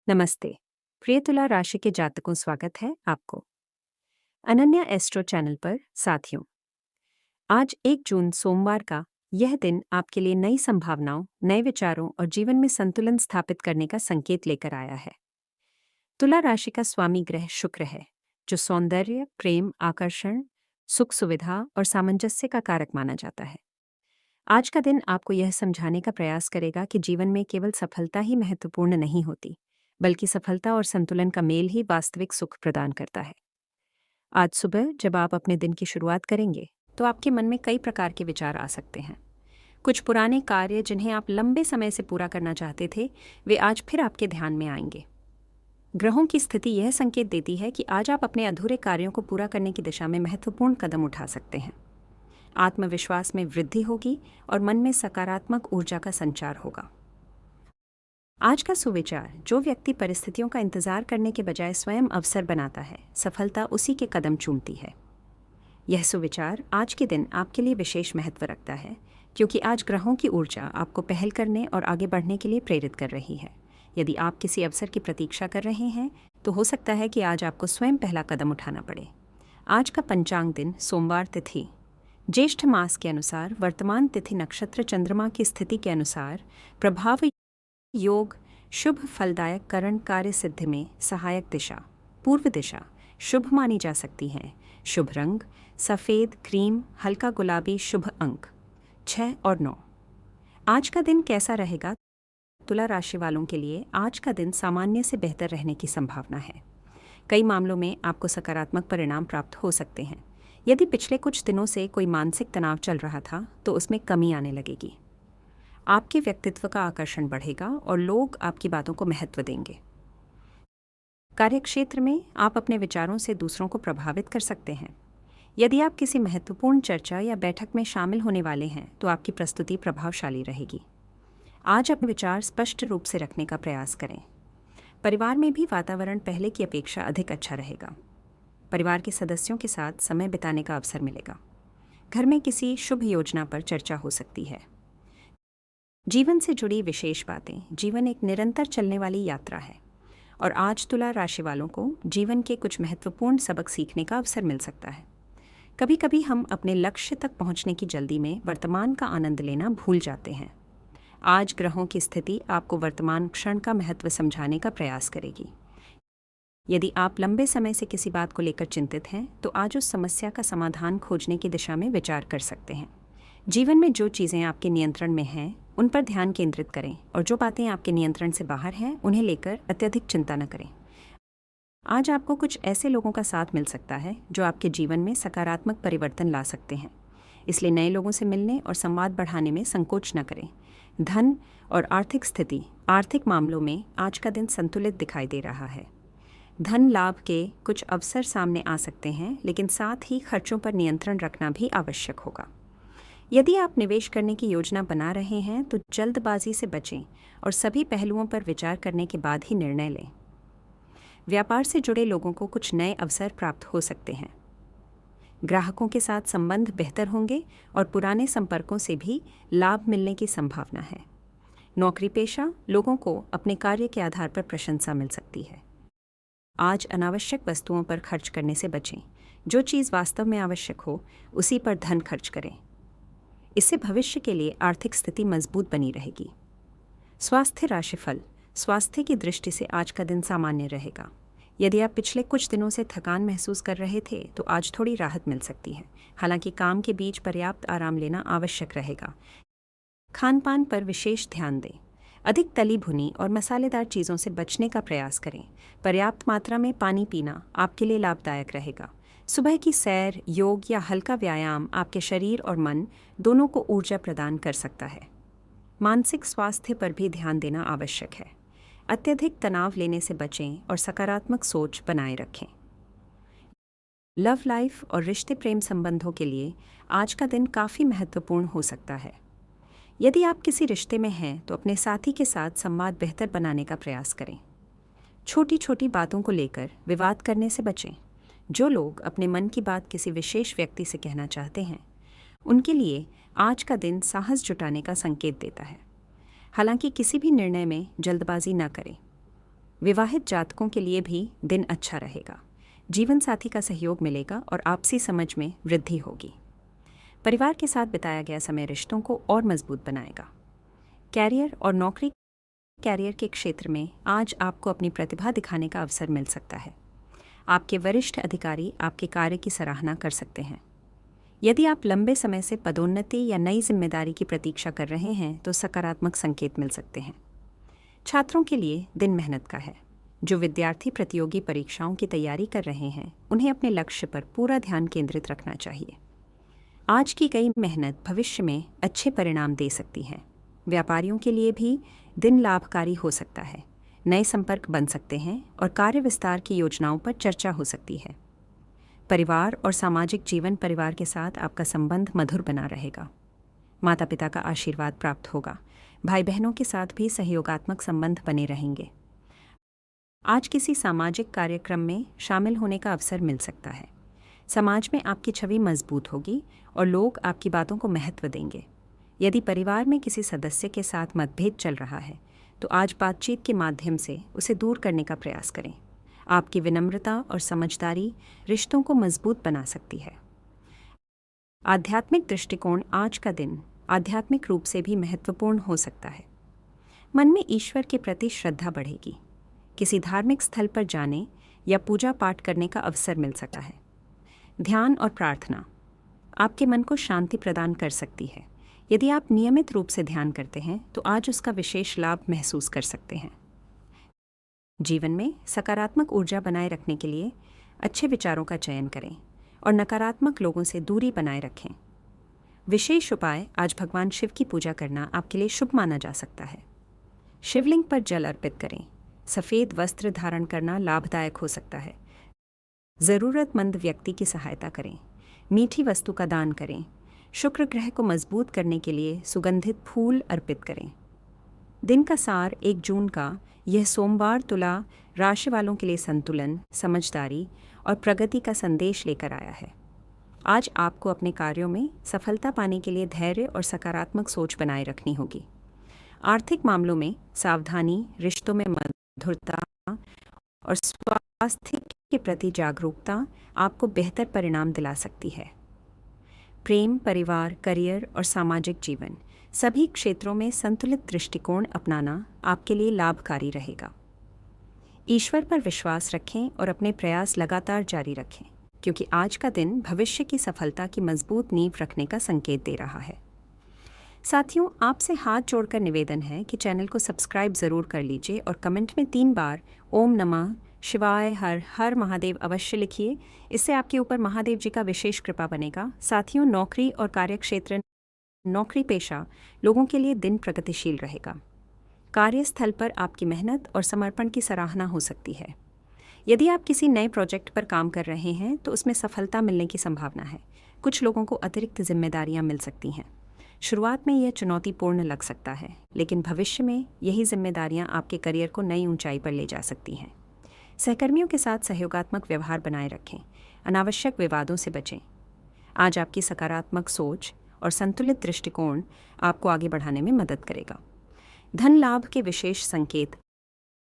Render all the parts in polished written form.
नमस्ते। प्रिय तुला राशि के जातकों, स्वागत है आपको अनन्या एस्ट्रो चैनल पर। साथियों, आज 1 जून सोमवार का यह दिन आपके लिए नई संभावनाओं, नए विचारों और जीवन में संतुलन स्थापित करने का संकेत लेकर आया है। तुला राशि का स्वामी ग्रह शुक्र है, जो सौंदर्य, प्रेम, आकर्षण, सुख सुविधा और सामंजस्य का कारक माना जाता है। आज का दिन आपको यह समझाने का प्रयास करेगा कि जीवन में केवल सफलता ही महत्वपूर्ण नहीं होती, बल्कि सफलता और संतुलन का मेल ही वास्तविक सुख प्रदान करता है। आज सुबह जब आप अपने दिन की शुरुआत करेंगे, तो आपके मन में कई प्रकार के विचार आ सकते हैं। कुछ पुराने कार्य जिन्हें आप लंबे समय से पूरा करना चाहते थे, वे आज फिर आपके ध्यान में आएंगे। ग्रहों की स्थिति यह संकेत देती है कि आज आप अपने अधूरे कार्यों को पूरा करने की दिशा में महत्वपूर्ण कदम उठा सकते हैं। आत्मविश्वास में वृद्धि होगी और मन में सकारात्मक ऊर्जा का संचार होगा। आज का सुविचार: जो व्यक्ति परिस्थितियों का इंतजार करने के बजाय स्वयं अवसर बनाता है, सफलता उसी के कदम चूमती है। यह सुविचार आज के दिन आपके लिए विशेष महत्व रखता है, क्योंकि आज ग्रहों की ऊर्जा आपको पहल करने और आगे बढ़ने के लिए प्रेरित कर रही है। यदि आप किसी अवसर की प्रतीक्षा कर रहे हैं, तो हो सकता है कि आज आपको स्वयं पहला कदम उठाना पड़े। आज का पंचांग दिन सोमवार तिथि, ज्येष्ठ मास के अनुसार वर्तमान तिथि नक्षत्र चंद्रमा की स्थिति के अनुसार प्रभाव योग, शुभ फलदायक करण कार्य सिद्धि में सहायक दिशा पूर्व दिशा शुभ मानी जा सकती है। शुभ रंग सफ़ेद, क्रीम, हल्का गुलाबी। शुभ अंक 6 और 9। आज का दिन कैसा रहेगा? तुला राशि वालों के लिए आज का दिन सामान्य से बेहतर रहने की संभावना है। कई मामलों में आपको सकारात्मक परिणाम प्राप्त हो सकते हैं। यदि पिछले कुछ दिनों से कोई मानसिक तनाव चल रहा था, तो उसमें कमी आने लगेगी। आपके व्यक्तित्व का आकर्षण बढ़ेगा और लोग आपकी बातों को महत्व देंगे। कार्यक्षेत्र में आप अपने विचारों से दूसरों को प्रभावित कर सकते हैं। यदि आप किसी महत्वपूर्ण चर्चा या बैठक में शामिल होने वाले हैं, तो आपकी प्रस्तुति प्रभावशाली रहेगी। आज अपने विचार स्पष्ट रूप से रखने का प्रयास करें। परिवार में भी वातावरण पहले की अपेक्षा अधिक अच्छा रहेगा। परिवार के सदस्यों के साथ समय बिताने का अवसर मिलेगा। घर में किसी शुभ योजना पर चर्चा हो सकती है। जीवन से जुड़ी विशेष बातें: जीवन एक निरंतर चलने वाली यात्रा है और आज तुला राशि वालों को जीवन के कुछ महत्वपूर्ण सबक सीखने का अवसर मिल सकता है। कभी कभी हम अपने लक्ष्य तक पहुंचने की जल्दी में वर्तमान का आनंद लेना भूल जाते हैं। आज ग्रहों की स्थिति आपको वर्तमान क्षण का महत्व समझाने का प्रयास करेगी। यदि आप लंबे समय से किसी बात को लेकर चिंतित हैं, तो आज उस समस्या का समाधान खोजने की दिशा में विचार कर सकते हैं। जीवन में जो चीज़ें आपके नियंत्रण में हैं, उन पर ध्यान केंद्रित करें और जो बातें आपके नियंत्रण से बाहर हैं, उन्हें लेकर अत्यधिक चिंता न करें। आज आपको कुछ ऐसे लोगों का साथ मिल सकता है जो आपके जीवन में सकारात्मक परिवर्तन ला सकते हैं। इसलिए नए लोगों से मिलने और संवाद बढ़ाने में संकोच न करें। धन और आर्थिक स्थिति: आर्थिक मामलों में आज का दिन संतुलित दिखाई दे रहा है। धन लाभ के कुछ अवसर सामने आ सकते हैं, लेकिन साथ ही खर्चों पर नियंत्रण रखना भी आवश्यक होगा। यदि आप निवेश करने की योजना बना रहे हैं, तो जल्दबाजी से बचें और सभी पहलुओं पर विचार करने के बाद ही निर्णय लें। व्यापार से जुड़े लोगों को कुछ नए अवसर प्राप्त हो सकते हैं। ग्राहकों के साथ संबंध बेहतर होंगे और पुराने संपर्कों से भी लाभ मिलने की संभावना है। नौकरी पेशा लोगों को अपने कार्य के आधार पर प्रशंसा मिल सकती है। आज अनावश्यक वस्तुओं पर खर्च करने से बचें। जो चीज़ वास्तव में आवश्यक हो, उसी पर धन खर्च करें। इससे भविष्य के लिए आर्थिक स्थिति मजबूत बनी रहेगी। स्वास्थ्य राशिफल: स्वास्थ्य की दृष्टि से आज का दिन सामान्य रहेगा। यदि आप पिछले कुछ दिनों से थकान महसूस कर रहे थे, तो आज थोड़ी राहत मिल सकती है। हालांकि काम के बीच पर्याप्त आराम लेना आवश्यक रहेगा। खान पान पर विशेष ध्यान दें। अधिक तली भुनी और मसालेदार चीज़ों से बचने का प्रयास करें। पर्याप्त मात्रा में पानी पीना आपके लिए लाभदायक रहेगा। सुबह की सैर, योग या हल्का व्यायाम आपके शरीर और मन दोनों को ऊर्जा प्रदान कर सकता है। मानसिक स्वास्थ्य पर भी ध्यान देना आवश्यक है। अत्यधिक तनाव लेने से बचें और सकारात्मक सोच बनाए रखें। लव लाइफ और रिश्ते प्रेम संबंधों के लिए आज का दिन काफ़ी महत्वपूर्ण हो सकता है। यदि आप किसी रिश्ते में हैं, तो अपने साथी के साथ संवाद बेहतर बनाने का प्रयास करें। छोटी छोटी बातों को लेकर विवाद करने से बचें। जो लोग अपने मन की बात किसी विशेष व्यक्ति से कहना चाहते हैं, उनके लिए आज का दिन साहस जुटाने का संकेत देता है। हालांकि किसी भी निर्णय में जल्दबाजी न करें। विवाहित जातकों के लिए भी दिन अच्छा रहेगा। जीवन साथी का सहयोग मिलेगा और आपसी समझ में वृद्धि होगी। परिवार के साथ बिताया गया समय रिश्तों को और मजबूत बनाएगा। कैरियर और नौकरी, कैरियर के क्षेत्र में आज आपको अपनी प्रतिभा दिखाने का अवसर मिल सकता है। आपके वरिष्ठ अधिकारी आपके कार्य की सराहना कर सकते हैं। यदि आप लंबे समय से पदोन्नति या नई जिम्मेदारी की प्रतीक्षा कर रहे हैं तो सकारात्मक संकेत मिल सकते हैं। छात्रों के लिए दिन मेहनत का है। जो विद्यार्थी प्रतियोगी परीक्षाओं की तैयारी कर रहे हैं उन्हें अपने लक्ष्य पर पूरा ध्यान केंद्रित रखना चाहिए। आज की गई मेहनत भविष्य में अच्छे परिणाम दे सकती है। व्यापारियों के लिए भी दिन लाभकारी हो सकता है। नए संपर्क बन सकते हैं और कार्य विस्तार की योजनाओं पर चर्चा हो सकती है। परिवार और सामाजिक जीवन, परिवार के साथ आपका संबंध मधुर बना रहेगा। माता पिता का आशीर्वाद प्राप्त होगा। भाई बहनों के साथ भी सहयोगात्मक संबंध बने रहेंगे। आज किसी सामाजिक कार्यक्रम में शामिल होने का अवसर मिल सकता है। समाज में आपकी छवि मजबूत होगी और लोग आपकी बातों को महत्व देंगे। यदि परिवार में किसी सदस्य के साथ मतभेद चल रहा है तो आज बातचीत के माध्यम से उसे दूर करने का प्रयास करें। आपकी विनम्रता और समझदारी रिश्तों को मजबूत बना सकती है। आध्यात्मिक दृष्टिकोण, आज का दिन आध्यात्मिक रूप से भी महत्वपूर्ण हो सकता है। मन में ईश्वर के प्रति श्रद्धा बढ़ेगी। किसी धार्मिक स्थल पर जाने या पूजा पाठ करने का अवसर मिल सकता है। ध्यान और प्रार्थना आपके मन को शांति प्रदान कर सकती है। यदि आप नियमित रूप से ध्यान करते हैं तो आज उसका विशेष लाभ महसूस कर सकते हैं। जीवन में सकारात्मक ऊर्जा बनाए रखने के लिए अच्छे विचारों का चयन करें और नकारात्मक लोगों से दूरी बनाए रखें। विशेष उपाय, आज भगवान शिव की पूजा करना आपके लिए शुभ माना जा सकता है। शिवलिंग पर जल अर्पित करें। सफ़ेद वस्त्र धारण करना लाभदायक हो सकता है। ज़रूरतमंद व्यक्ति की सहायता करें। मीठी वस्तु का दान करें। शुक्र ग्रह को मजबूत करने के लिए सुगंधित फूल अर्पित करें। दिन का सार 1 जून का यह सोमवार तुला राशि वालों के लिए संतुलन, समझदारी और प्रगति का संदेश लेकर आया है। आज आपको अपने कार्यों में सफलता पाने के लिए धैर्य और सकारात्मक सोच बनाए रखनी होगी। आर्थिक मामलों में सावधानी, रिश्तों में मधुरता और स्वास्थ्य के प्रति जागरूकता आपको बेहतर परिणाम दिला सकती है। प्रेम, परिवार, करियर और सामाजिक जीवन, सभी क्षेत्रों में संतुलित दृष्टिकोण अपनाना आपके लिए लाभकारी रहेगा। ईश्वर पर विश्वास रखें और अपने प्रयास लगातार जारी रखें, क्योंकि आज का दिन भविष्य की सफलता की मजबूत नींव रखने का संकेत दे रहा है। साथियों, आपसे हाथ जोड़कर निवेदन है कि चैनल को सब्सक्राइब ज़रूर कर लीजिए और कमेंट में 3 बार ओम नमः शिवाय, हर हर महादेव अवश्य लिखिए। इससे आपके ऊपर महादेव जी का विशेष कृपा बनेगा। साथियों, नौकरी और कार्यक्षेत्र, नौकरी पेशा लोगों के लिए दिन प्रगतिशील रहेगा। कार्यस्थल पर आपकी मेहनत और समर्पण की सराहना हो सकती है। यदि आप किसी नए प्रोजेक्ट पर काम कर रहे हैं तो उसमें सफलता मिलने की संभावना है। कुछ लोगों को अतिरिक्त जिम्मेदारियां मिल सकती हैं। शुरुआत में यह चुनौतीपूर्ण लग सकता है, लेकिन भविष्य में यही जिम्मेदारियां आपके करियर को नई ऊंचाई पर ले जा सकती हैं। सहकर्मियों के साथ सहयोगात्मक व्यवहार बनाए रखें। अनावश्यक विवादों से बचें। आज आपकी सकारात्मक सोच और संतुलित दृष्टिकोण आपको आगे बढ़ाने में मदद करेगा। धन लाभ के विशेष संकेत,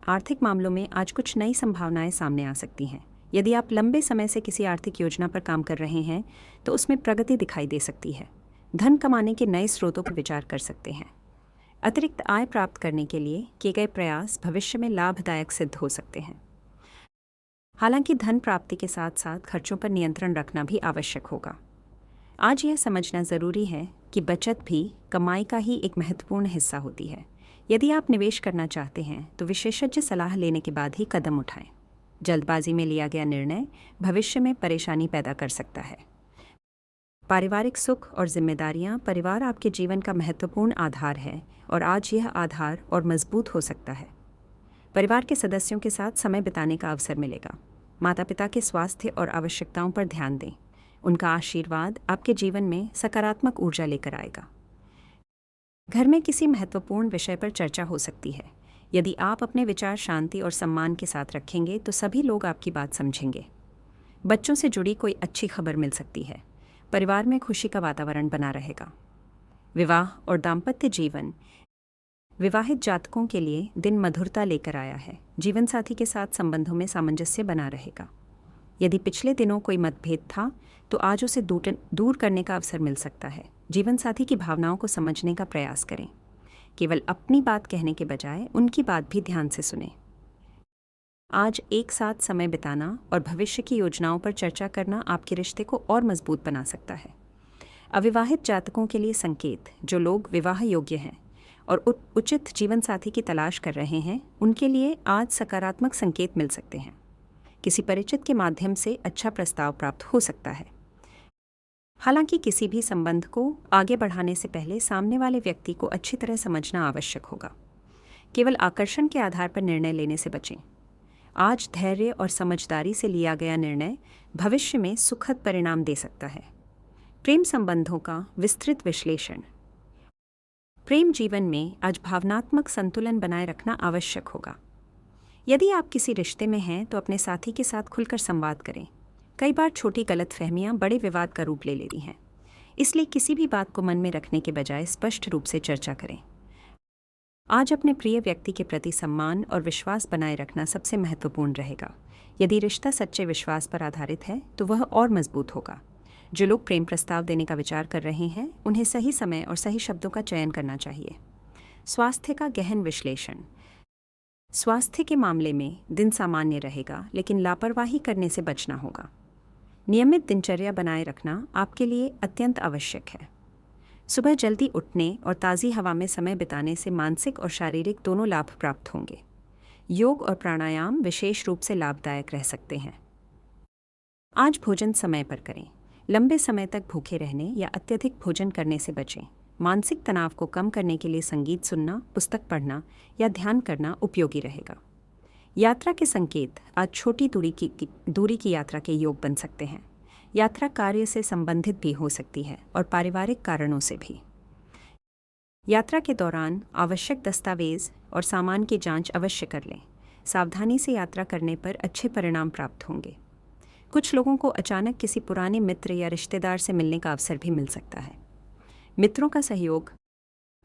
आर्थिक मामलों में आज कुछ नई संभावनाएं सामने आ सकती हैं। यदि आप लंबे समय से किसी आर्थिक योजना पर काम कर रहे हैं तो उसमें प्रगति दिखाई दे सकती है। धन कमाने के नए स्रोतों पर विचार कर सकते हैं। अतिरिक्त आय प्राप्त करने के लिए किए गए प्रयास भविष्य में लाभदायक सिद्ध हो सकते हैं। हालांकि धन प्राप्ति के साथ साथ खर्चों पर नियंत्रण रखना भी आवश्यक होगा। आज यह समझना ज़रूरी है कि बचत भी कमाई का ही एक महत्वपूर्ण हिस्सा होती है। यदि आप निवेश करना चाहते हैं तो विशेषज्ञ सलाह लेने के बाद ही कदम उठाएं। जल्दबाजी में लिया गया निर्णय भविष्य में परेशानी पैदा कर सकता है। पारिवारिक सुख और जिम्मेदारियां, परिवार आपके जीवन का महत्वपूर्ण आधार है और आज यह आधार और मजबूत हो सकता है। परिवार के सदस्यों के साथ समय बिताने का अवसर मिलेगा। माता पिता के स्वास्थ्य और आवश्यकताओं पर ध्यान दें। उनका आशीर्वाद आपके जीवन में सकारात्मक ऊर्जा लेकर आएगा। घर में किसी महत्वपूर्ण विषय पर चर्चा हो सकती है। यदि आप अपने विचार शांति और सम्मान के साथ रखेंगे तो सभी लोग आपकी बात समझेंगे। बच्चों से जुड़ी कोई अच्छी खबर मिल सकती है। परिवार में खुशी का वातावरण बना रहेगा। विवाह और दाम्पत्य जीवन, विवाहित जातकों के लिए दिन मधुरता लेकर आया है। जीवनसाथी के साथ संबंधों में सामंजस्य बना रहेगा। यदि पिछले दिनों कोई मतभेद था तो आज उसे दूर करने का अवसर मिल सकता है। जीवनसाथी की भावनाओं को समझने का प्रयास करें। केवल अपनी बात कहने के बजाय उनकी बात भी ध्यान से सुनें। आज एक साथ समय बिताना और भविष्य की योजनाओं पर चर्चा करना आपके रिश्ते को और मजबूत बना सकता है। अविवाहित जातकों के लिए संकेत, जो लोग विवाह योग्य हैं और उचित जीवन साथी की तलाश कर रहे हैं, उनके लिए आज सकारात्मक संकेत मिल सकते हैं। किसी परिचित के माध्यम से अच्छा प्रस्ताव प्राप्त हो सकता है। हालांकि किसी भी संबंध को आगे बढ़ाने से पहले सामने वाले व्यक्ति को अच्छी तरह समझना आवश्यक होगा। केवल आकर्षण के आधार पर निर्णय लेने से बचें। आज धैर्य और समझदारी से लिया गया निर्णय भविष्य में सुखद परिणाम दे सकता है। प्रेम संबंधों का विस्तृत विश्लेषण। प्रेम जीवन में आज भावनात्मक संतुलन बनाए रखना आवश्यक होगा। यदि आप किसी रिश्ते में हैं तो अपने साथी के साथ खुलकर संवाद करें। कई बार छोटी गलतफहमियां बड़े विवाद का रूप ले लेती हैं, इसलिए किसी भी बात को मन में रखने के बजाय स्पष्ट रूप से चर्चा करें। आज अपने प्रिय व्यक्ति के प्रति सम्मान और विश्वास बनाए रखना सबसे महत्वपूर्ण रहेगा। यदि रिश्ता सच्चे विश्वास पर आधारित है तो वह और मजबूत होगा। जो लोग प्रेम प्रस्ताव देने का विचार कर रहे हैं, उन्हें सही समय और सही शब्दों का चयन करना चाहिए। स्वास्थ्य का गहन विश्लेषण। स्वास्थ्य के मामले में दिन सामान्य रहेगा, लेकिन लापरवाही करने से बचना होगा। नियमित दिनचर्या बनाए रखना आपके लिए अत्यंत आवश्यक है। सुबह जल्दी उठने और ताज़ी हवा में समय बिताने से मानसिक और शारीरिक दोनों लाभ प्राप्त होंगे। योग और प्राणायाम विशेष रूप से लाभदायक रह सकते हैं। आज भोजन समय पर करें। लंबे समय तक भूखे रहने या अत्यधिक भोजन करने से बचें। मानसिक तनाव को कम करने के लिए संगीत सुनना, पुस्तक पढ़ना या ध्यान करना उपयोगी रहेगा। यात्रा के संकेत। आज छोटी दूरी की यात्रा के योग बन सकते हैं। यात्रा कार्य से संबंधित भी हो सकती है और पारिवारिक कारणों से भी। यात्रा के दौरान आवश्यक दस्तावेज और सामान की जांच अवश्य कर लें। सावधानी से यात्रा करने पर अच्छे परिणाम प्राप्त होंगे। कुछ लोगों को अचानक किसी पुराने मित्र या रिश्तेदार से मिलने का अवसर भी मिल सकता है। मित्रों का सहयोग।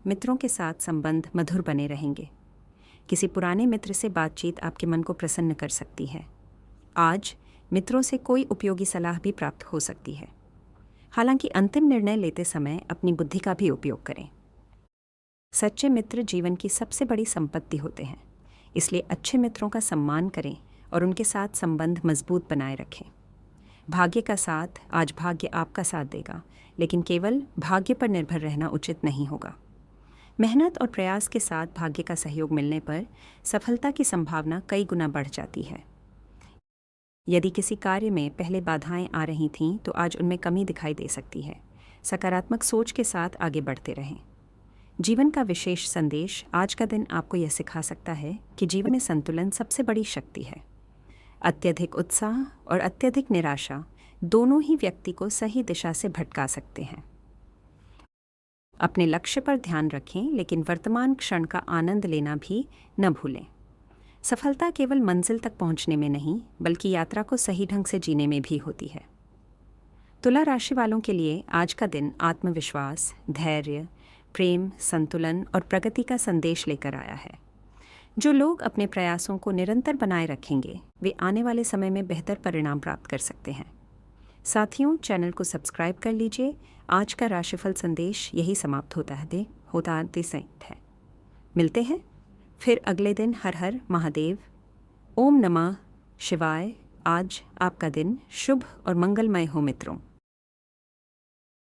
मित्रों के साथ संबंध मधुर बने रहेंगे। किसी पुराने मित्र से बातचीत आपके मन को प्रसन्न कर सकती है। आज मित्रों से कोई उपयोगी सलाह भी प्राप्त हो सकती है। हालांकि अंतिम निर्णय लेते समय अपनी बुद्धि का भी उपयोग करें। सच्चे मित्र जीवन की सबसे बड़ी संपत्ति होते हैं, इसलिए अच्छे मित्रों का सम्मान करें और उनके साथ संबंध मजबूत बनाए रखें। भाग्य का साथ। आज भाग्य आपका साथ देगा, लेकिन केवल भाग्य पर निर्भर रहना उचित नहीं होगा। मेहनत और प्रयास के साथ भाग्य का सहयोग मिलने पर सफलता की संभावना कई गुना बढ़ जाती है। यदि किसी कार्य में पहले बाधाएं आ रही थीं तो आज उनमें कमी दिखाई दे सकती है। सकारात्मक सोच के साथ आगे बढ़ते रहें। जीवन का विशेष संदेश। आज का दिन आपको यह सिखा सकता है कि जीवन में संतुलन सबसे बड़ी शक्ति है। अत्यधिक उत्साह और अत्यधिक निराशा दोनों ही व्यक्ति को सही दिशा से भटका सकते हैं। अपने लक्ष्य पर ध्यान रखें, लेकिन वर्तमान क्षण का आनंद लेना भी न भूलें। सफलता केवल मंजिल तक पहुंचने में नहीं, बल्कि यात्रा को सही ढंग से जीने में भी होती है। तुला राशि वालों के लिए आज का दिन आत्मविश्वास, धैर्य, प्रेम, संतुलन और प्रगति का संदेश लेकर आया है। जो लोग अपने प्रयासों को निरंतर बनाए रखेंगे, वे आने वाले समय में बेहतर परिणाम प्राप्त कर सकते हैं। साथियों, चैनल को सब्सक्राइब कर लीजिए। आज का राशिफल संदेश यही समाप्त होता है। मिलते हैं फिर अगले दिन। हर हर महादेव। ओम नमः शिवाय। आज आपका दिन शुभ और मंगलमय हो मित्रों।